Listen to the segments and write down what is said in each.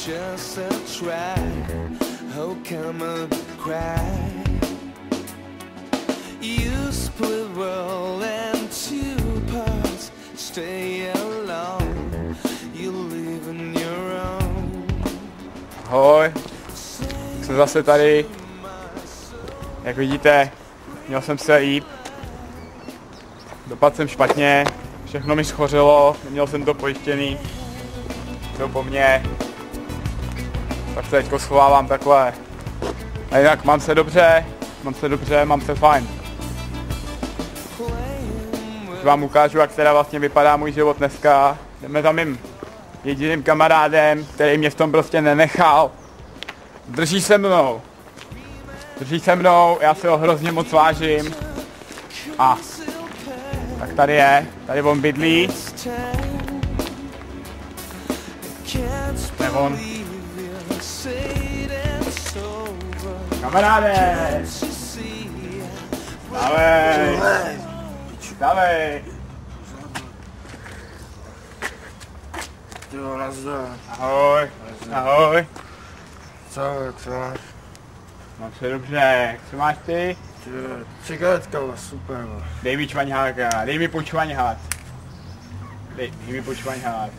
Just a try, how come I cry? You split world in two parts, stay alone, you live in your own. Ahoj, jsem zase tady. Jak vidíte, měl jsem se líp. Dopadl jsem špatně, všechno mi schořelo, neměl jsem to pojištěný. To po mně. Tak se teďko schovávám takhle. A jinak mám se dobře, mám se fajn. Už vám ukážu, jak teda vlastně vypadá můj život dneska. Jdeme za mým jediným kamarádem, který mě v tom prostě nenechal. Drží se mnou, já se ho hrozně moc vážím. A tak tady je, tady on bydlí. On. Kamaráde! Dávej! Jo, nazdar. Ahoj! Co, jak se máš? Mám se dobře, jak se máš ty? Cigaretka, super. Dej mi čvaňháka, dej mi počvaňhát. Dej mi počvaňhát.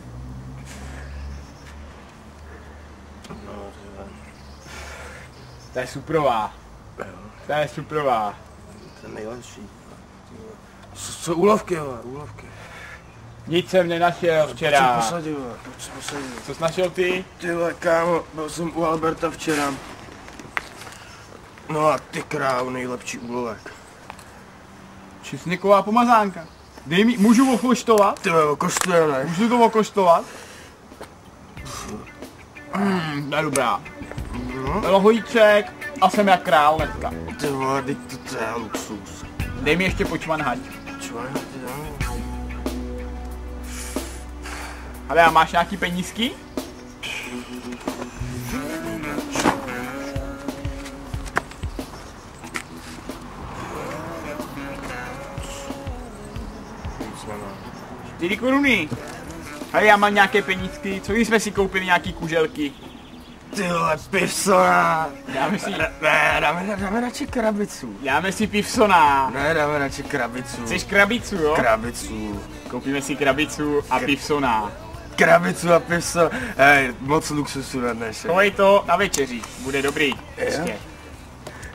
To je suprová. To je suprová. To je nejlepší. Co úlovky, jo, úlovky. Nic jsem nenašel včera. Pojď se posadit. Co jsi našel ty? Ty vole, kámo, byl jsem u Alberta včera. No a ty krávo, nejlepší úlovek. Česneková pomazánka. Dej mi, můžu okoštovat? Ty vole, okoštujeme. Můžu to okoštovat? To je dobrá. Lohojíček a jsem jak král dneska. Ty vole, teď to je luxus. Dej mi ještě počvanhať. Čvanhať, jo. Ale a máš nějaký penízky? Čtyři koruny. Ale já mám nějaké penízky, co když jsme si koupili nějaký kuželky? Ty vole, pivsona. Dáme si... Ne, dáme radši krabicu. Dáme si pivsona. Ne, dáme radši krabicu. Chceš krabicu, jo? Krabicu. Koupíme si krabicu a pivsona. Krabicu a pivsona. Hej, moc luxusu na dnešek. Chovej to na večeři, bude dobrý. Ještě.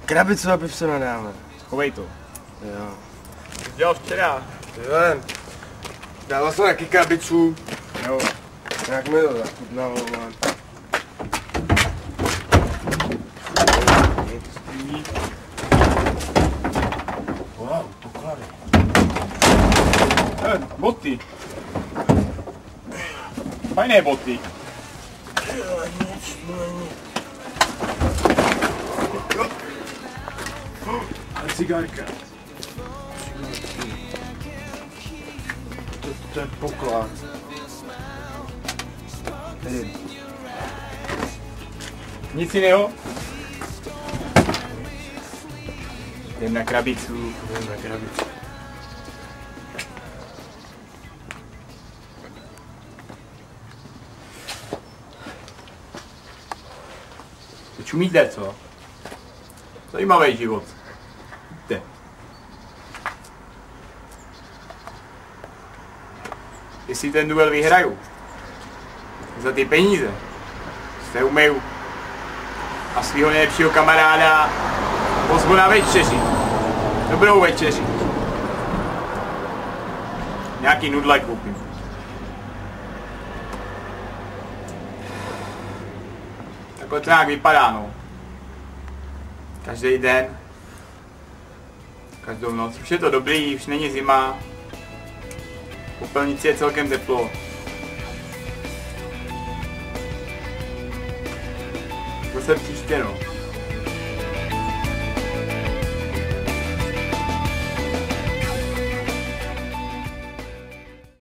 Krabicu a pivsona dáme. Chovej to. Jo. Dělal včera. Jo, dával jsem taky krabicu. Jo. Jak mi to zachutnalo, man. Wow, poklady. Boty. Fajné boty. A cigarka. To je poklad. Nic jiného? Jdem na krabicu. To čumíte, co? Zajímavý život. Jde. Jestli ten duel vyhraju, za ty peníze se umeju a svýho nejlepšího kamaráda pozvu na večeři. Dobrou večeři. Nějaký nudle koupím. Takhle to nějak vypadá, no. Každý den, každou noc. Už je to dobrý, už není zima. V popelnici je celkem teplo. Zase příště, no.